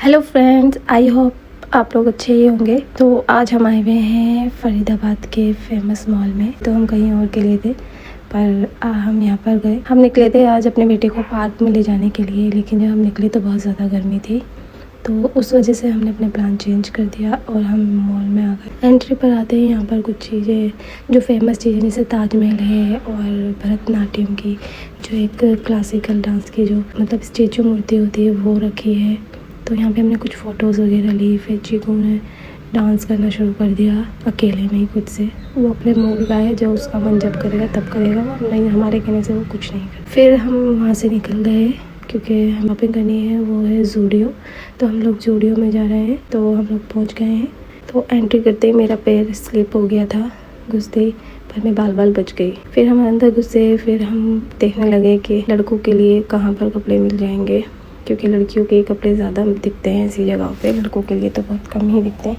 Hello friends, I hope आप लोग अच्छे ही होंगे। तो आज हम आए हुए हैं फरीदाबाद के फेमस मॉल में। तो हम कहीं और के लिए थे पर हम यहाँ पर गए। हम निकले थे आज अपने बेटे को पार्क में ले जाने के लिए, लेकिन जब हम निकले तो बहुत ज़्यादा गर्मी थी, तो उस वजह से हमने अपने प्लान चेंज कर दिया और हम मॉल में आ गए। एंट्री पर आते ही यहाँ पर कुछ चीज़ें जो फेमस चीज़ें जैसे ताजमहल है और भरतनाट्यम की जो एक क्लासिकल डांस की जो मतलब स्टेचू मूर्ति होती है वो रखी है। तो यहाँ पे हमने कुछ फ़ोटोज़ वगैरह ली। फिर चीकू ने डांस करना शुरू कर दिया अकेले में ही खुद से। वो अपने मूड का है, जो उसका मन जब करेगा तब करेगा, नहीं हमारे कहने से वो कुछ नहीं कर। फिर हम वहाँ से निकल गए क्योंकि हम शॉपिंग करनी है, वो है ज़ूडियो। तो हम लोग ज़ूडियो में जा रहे हैं। तो हम लोग पहुँच गए हैं। तो एंट्री करते ही मेरा पैर स्लिप हो गया था घुसते ही, पर मैं बाल बच गई। फिर हम अंदर घुसे। फिर हम देखने लगे कि लड़कों के लिए कहाँ पर कपड़े मिल जाएंगे, क्योंकि लड़कियों के कपड़े ज़्यादा दिखते हैं ऐसी जगहों पे, लड़कों के लिए तो बहुत कम ही दिखते हैं।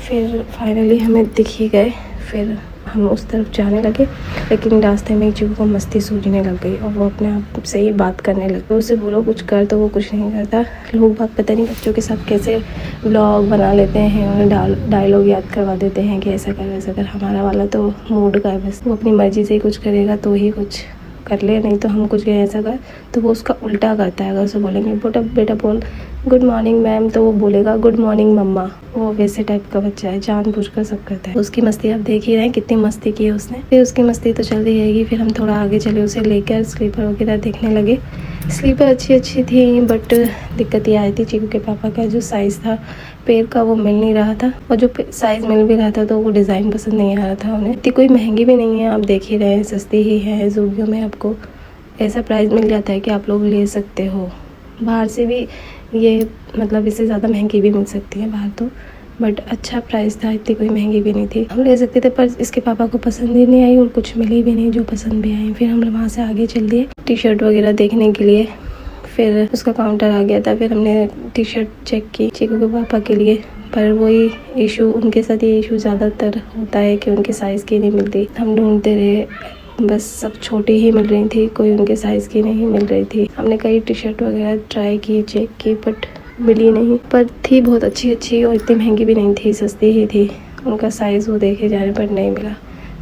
फिर फाइनली हमें दिख ही गए। फिर हम उस तरफ जाने लगे, लेकिन रास्ते में चीकू को मस्ती सूझने लग गई और वो अपने आप से ही बात करने लग गई। उससे बोलो कुछ कर तो वो कुछ नहीं करता। लोग बात पता नहीं बच्चों के साथ कैसे व्लॉग बना लेते हैं और डायलॉग याद करवा देते हैं कि ऐसा कर वैसा कर। हमारा वाला तो मूड का है, बस वो अपनी मर्ज़ी से ही कुछ करेगा तो ही कुछ कर ले, नहीं तो हम कुछ ऐसा कर तो वो उसका उल्टा करता है। अगर उसे बोलेंगे बेटा बोल गुड मॉर्निंग मैम, तो वो बोलेगा गुड मॉर्निंग मम्मा। वो वैसे टाइप का बच्चा है, जानबूझकर सब करता है। उसकी मस्ती आप देख ही रहे हैं, कितनी मस्ती की है उसने। फिर उसकी मस्ती तो चल रही रहेगी। फिर हम थोड़ा आगे चले, उसे लेकर स्लीपर वगैरह देखने लगे। स्लीपर अच्छी थी, बट दिक्कत ये आई थी चीकू के पापा का जो साइज़ था पैर का वो मिल नहीं रहा था, और जो साइज़ मिल भी रहा था तो वो डिज़ाइन पसंद नहीं आ रहा था उन्हें। इतनी कोई महंगी भी नहीं है, आप देख ही रहे हैं, सस्ती ही है। ज़ूडियो में आपको ऐसा प्राइस मिल जाता है कि आप लोग ले सकते हो। बाहर से भी ये मतलब इससे ज़्यादा महंगी भी मिल सकती है बाहर तो, बट अच्छा प्राइस था, इतनी कोई महंगी भी नहीं थी, हम ले सकते थे। पर इसके पापा को पसंद ही नहीं आई और कुछ मिली भी नहीं जो पसंद भी आई। फिर हम वहाँ से आगे चल दिए टी शर्ट वगैरह देखने के लिए। फिर उसका काउंटर आ गया था। फिर हमने टी शर्ट चेक की चीकू के पापा के लिए, पर वही इशू उनके साथ, ये इशू ज़्यादातर होता है कि उनके साइज़ की नहीं मिलती। हम ढूंढते रहे, बस सब छोटी ही मिल रही थी, कोई उनके साइज़ की नहीं मिल रही थी। हमने कई टी शर्ट वगैरह ट्राई की, चेक की, बट मिली नहीं। पर थी बहुत अच्छी और इतनी महंगी भी नहीं थी, सस्ती ही थी। उनका साइज़ वो देखे जाने पर नहीं मिला,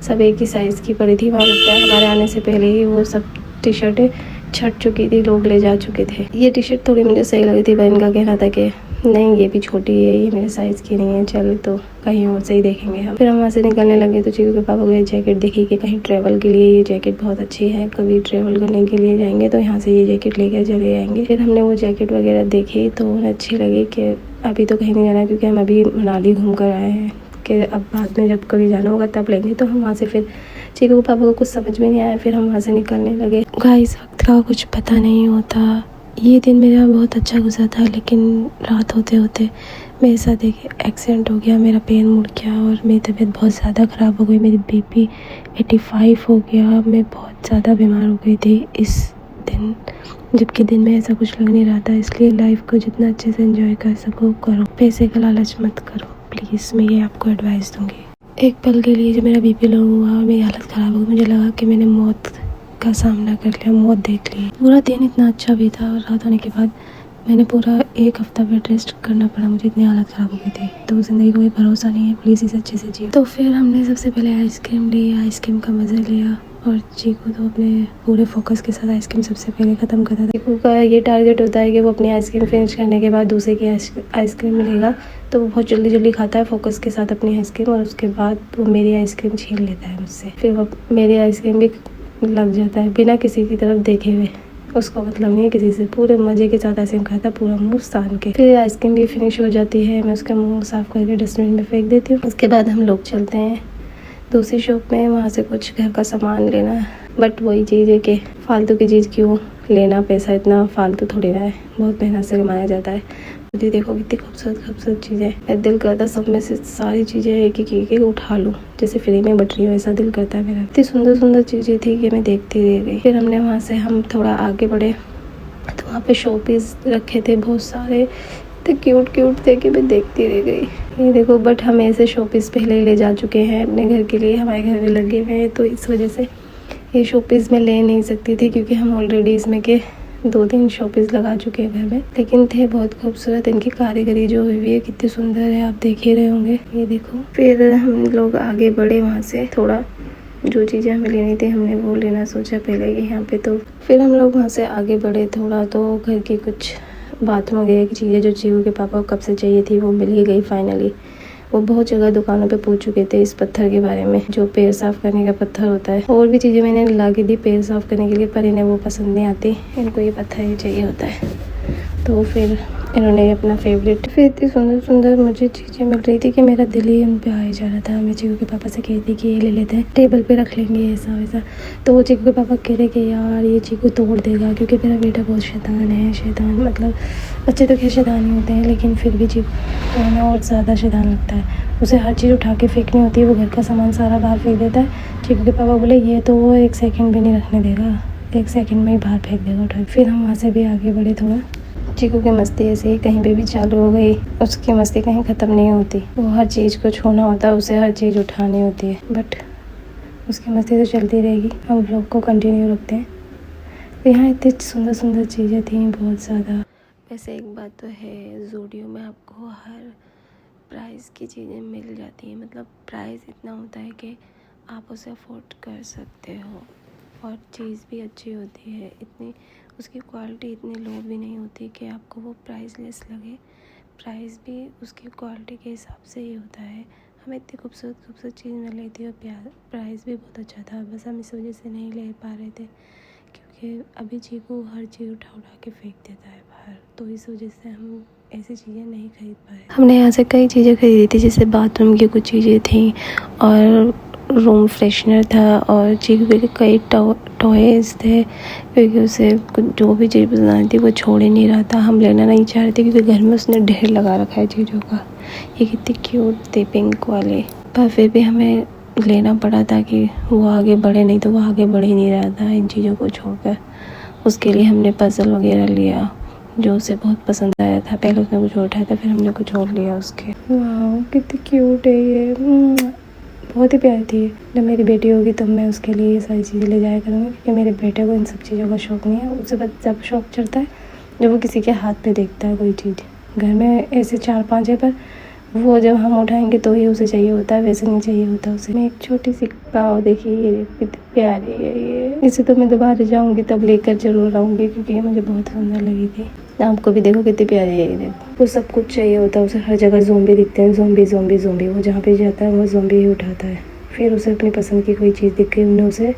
सब एक ही साइज़ की पड़ी थी। वहाँ लगता है हमारे आने से पहले ही वो सब टी शर्टें छट चुकी थी, लोग ले जा चुके थे। ये टी शर्ट थोड़ी मुझे सही लगी थी, पर इनका कहना था कि नहीं ये भी छोटी है, ये मेरे साइज़ की नहीं है, चल तो कहीं और से ही देखेंगे हम। फिर हम वहाँ से निकलने लगे तो चीकू के पापा को ये जैकेट देखी कि कहीं ट्रैवल के लिए ये जैकेट बहुत अच्छी है, कभी ट्रैवल करने के लिए जाएंगे तो यहाँ से ये जैकेट लेकर चले जाएंगे। फिर हमने वो जैकेट वगैरह देखी तो उन्हें अच्छी लगी कि अभी तो कहीं नहीं जाना, क्योंकि हम अभी मनाली घूम कर आए हैं, कि अब बाद में जब कभी जाना होगा तब लेंगे। तो हम वहाँ से फिर चीकू के पापा को कुछ समझ में नहीं आया, फिर हम वहाँ से निकलने लगे। गाइस वक्त का कुछ पता नहीं होता। ये दिन मेरा बहुत अच्छा गुजरा था, लेकिन रात होते होते मेरे साथ एक एक्सीडेंट हो गया, मेरा पैर मुड़ गया और मेरी तबीयत बहुत ज़्यादा ख़राब हो गई। मेरी बीपी 85 हो गया, मैं बहुत ज़्यादा बीमार हो गई थी इस दिन, जबकि दिन में ऐसा कुछ लग नहीं रहा था। इसलिए लाइफ को जितना अच्छे से एंजॉय कर सको करो, पैसे का लालच मत करो प्लीज़, मैं ये आपको एडवाइस दूँगी। एक पल के लिए जब मेरा बीपी लो हुआ और मेरी हालत ख़राब हो गई, मुझे लगा कि मैंने मौत का सामना कर लिया, मौत देख ली। पूरा दिन इतना अच्छा भी था और रात होने के बाद मैंने पूरा एक हफ्ता बेड रेस्ट करना पड़ा, मुझे इतनी हालत ख़राब हो गई थी। तो ज़िंदगी को कोई भरोसा नहीं है, प्लीज़ इसे अच्छे से जियो। तो फिर हमने सबसे पहले आइसक्रीम ली, आइसक्रीम का मज़ा लिया, और चीकू तो अपने पूरे फोकस के साथ आइसक्रीम सबसे पहले ख़त्म करता था। चीकू का ये टारगेट होता है कि वो अपनी आइसक्रीम फिनिश करने के बाद दूसरे की आइसक्रीम मिलेगा, तो वो बहुत जल्दी खाता है फोकस के साथ अपनी आइसक्रीम, और उसके बाद वो मेरी आइसक्रीम छीन लेता है मुझसे। फिर वो मेरी आइसक्रीम भी लग जाता है बिना किसी की तरफ देखे हुए, उसको मतलब नहीं है किसी से, पूरे मज़े के साथ आइसक्रीम खाता है पूरा मुंह सान के। फिर आइसक्रीम भी फिनिश हो जाती है, मैं उसका मुंह साफ़ करके डस्टबिन में फेंक देती हूँ। उसके बाद हम लोग चलते हैं दूसरी शॉप में, वहाँ से कुछ घर का सामान लेना है। बट वही चीज़ है कि फालतू की चीज़ क्यों लेना, पैसा इतना फालतू थोड़ी ना है, बहुत मेहनत से कमाया जाता है। जी देखो कितनी खूबसूरत चीज़ें, मेरा दिल करता सब में से सारी चीज़ें एक एक उठा लूँ, जैसे फ्री में बट रही हो ऐसा दिल करता है मेरा। इतनी सुंदर चीज़ें थी कि मैं देखती रह गई। फिर हमने वहाँ से हम थोड़ा आगे बढ़े तो वहाँ पे शो पीस रखे थे बहुत सारे, इतने क्यूट थे कि मैं देखती रह गई। ये देखो, बट हम ऐसे शो पीस पहले ही ले जा चुके हैं अपने घर के लिए, हमारे घर में लगे हुए हैं, तो इस वजह से ये शो पीस मैं ले नहीं सकती थी, क्योंकि हम ऑलरेडी इसमें के 2-3 शोपीस लगा चुके हैं घर में, लेकिन थे बहुत खूबसूरत। इनकी कारीगरी जो हुई है कितनी सुंदर है, आप देख ही रहे होंगे। ये देखो। फिर हम लोग आगे बढ़े वहाँ से थोड़ा, जो चीज़ें हमें लेनी थी हमने वो लेना सोचा पहले कि यहाँ पे। तो फिर हम लोग वहाँ से आगे बढ़े थोड़ा, तो घर की कुछ बाथरूम वगैरह की चीज़ें जो चीकू के पापा को कब से चाहिए थी वो मिल ही गई फाइनली। वो बहुत जगह दुकानों पे पूछ चुके थे इस पत्थर के बारे में, जो पैर साफ़ करने का पत्थर होता है। और भी चीज़ें मैंने ला के दी पैर साफ़ करने के लिए, पर इन्हें वो पसंद नहीं आती, इनको ये पत्थर ही चाहिए होता है। तो फिर इन्होंने अपना फेवरेट, फिर इतनी सुंदर सुंदर मुझे चीज़ें मिल रही थी कि मेरा दिल ही उन पे आ ही जा रहा था। मैं चीकू के पापा से कही थी कि ये ले लेते हैं, टेबल पे रख लेंगे ऐसा वैसा। तो वो चीकू के पापा कह रहे कि यार ये चीकू तोड़ देगा, क्योंकि मेरा बेटा बहुत शैतान है। शैतान मतलब बच्चे तो खैर शैतान ही होते हैं, लेकिन फिर भी चीकू हमें और ज़्यादा शैतान लगता है। उसे हर चीज़ उठा के फेंकनी होती है, वो घर का सामान सारा बाहर फेंक देता है। चीकू के पापा बोले ये तो वो 1 सेकंड भी नहीं रखने देगा, 1 सेकंड में ही बाहर फेंक देगा उठा। फिर हम वहाँ से भी आगे बढ़े थोड़ा। चीकू की मस्ती ऐसे ही कहीं पे भी चालू हो गई, उसकी मस्ती कहीं ख़त्म नहीं होती। वो हर चीज़ को छूना होता है, उसे हर चीज़ उठानी होती है, बट उसकी मस्ती तो चलती रहेगी। हम लोग को कंटिन्यू रखते हैं। तो यहाँ इतनी सुंदर सुंदर चीज़ें थी बहुत ज़्यादा। वैसे एक बात तो है, ज़ूडियो में आपको हर प्राइस की चीज़ें मिल जाती हैं। मतलब प्राइस इतना होता है कि आप उसे अफोर्ड कर सकते हो, और चीज़ भी अच्छी होती है। इतनी उसकी क्वालिटी इतनी लो भी नहीं होती कि आपको वो प्राइसलेस लगे। प्राइस भी उसकी क्वालिटी के हिसाब से ही होता है। हमें इतनी खूबसूरत खूबसूरत चीज़ मिल रही थी और प्राइस भी बहुत अच्छा था। बस हम इस वजह से नहीं ले पा रहे थे, क्योंकि अभी चीकू हर चीज़ उठा के फेंक देता है बाहर, तो इस वजह से हम ऐसी चीज़ें नहीं खरीद पाए। हमने यहाँ से कई चीज़ें खरीदी थी, जैसे बाथरूम की कुछ चीज़ें थी और रूम फ्रेशनर था, और चीकू के कई टॉयज़ थे, क्योंकि उसे जो भी चीज़ पसंद आई थी वो छोड़ ही नहीं रहा था। हम लेना नहीं चाह रहे थे क्योंकि घर में उसने ढेर लगा रखा है चीज़ों का। ये कितनी क्यूट थे पिंक वाले, पर फिर भी हमें लेना पड़ा ताकि वो आगे बढ़े, नहीं तो वो आगे बढ़ ही नहीं रहा था इन चीज़ों को छोड़कर। उसके लिए हमने पज़ल वगैरह लिया जो उसे बहुत पसंद आया था। पहले उसने कुछ और उठाया था, फिर हमने कुछ और लिया उसके। वाह कितनी क्यूट है ये, बहुत ही प्यारी थी। जब मेरी बेटी होगी तब मैं उसके लिए ये सारी चीज़ें ले जाया करूँगी, क्योंकि मेरे बेटे को इन सब चीज़ों का शौक़ नहीं है। उसे बस जब शौक़ चढ़ता है जब वो किसी के हाथ पे देखता है कोई चीज़। घर में ऐसे 4-5 है, पर वो जब हम उठाएंगे तो ही उसे चाहिए होता है, वैसे नहीं चाहिए होता उसे। मैं एक छोटी सी पाव देखिए, ये कितनी प्यारी है ये। इसे तो मैं दोबारा जाऊंगी तब लेकर जरूर आऊँगी, क्योंकि ये मुझे बहुत सुंदर लगी थी। आपको भी देखो कितनी प्यारी है ये। देखो वो सब कुछ चाहिए होता है उसे, हर जगह ज़ोंबी दिखते हैं, ज़ोंबी ज़ोंबी ज़ोंबी। वो जहाँ पे जाता है वो ज़ोंबी ही उठाता है। फिर उसे अपनी पसंद की कोई चीज़ दिख गई, उन्होंने उसे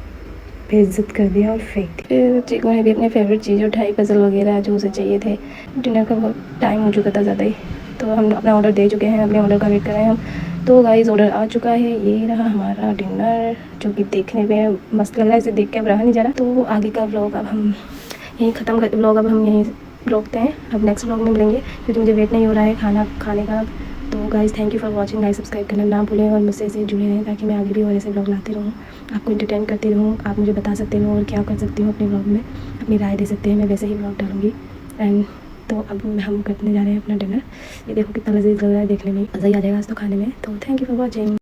बेइज्जत कर दिया और फेंक दी। फिर चीकू ने भी अपनी फेवरेट चीज़ उठाई, पज़ल वगैरह जो उसे चाहिए थे। डिनर का बहुत टाइम हो चुका था ज़्यादा ही, तो हम अपना ऑर्डर दे चुके हैं, अपने ऑर्डर का वेट कर रहे हैं हम। तो गाइस ऑर्डर आ चुका है, ये रहा हमारा डिनर, जो कि देखने में मस्त लग रहा है। इसे देख के अब रहा नहीं जा रहा। तो आगे का व्लॉग अब हम यहीं ख़त्म कर, व्लॉग अब हम यहीं रोकते हैं। अब नेक्स्ट व्लॉग में मिलेंगे, क्योंकि मुझे वेट नहीं हो रहा है खाना खाने का। तो guys thank you for watching. Guys subscribe करना ना भूलें और मुझसे ऐसे जुड़े रहें, ताकि मैं आगे भी और ऐसे व्लॉग लाती रहूँ, आपको एंटरटेन करती रहूँ। आप मुझे बता सकते हो और क्या कर सकती हूँ अपने व्लॉग में, अपनी राय दे सकते हैं, मैं वैसे ही व्लॉग डालूँगी। एंड तो अब हम करने जा रहे हैं अपना डिनर। ये देखो कितना लजीज लग रहा है, देखने में मज़ा ही आ जाएगा आज तो खाने में। तो थैंक यू फॉर वॉचिंग।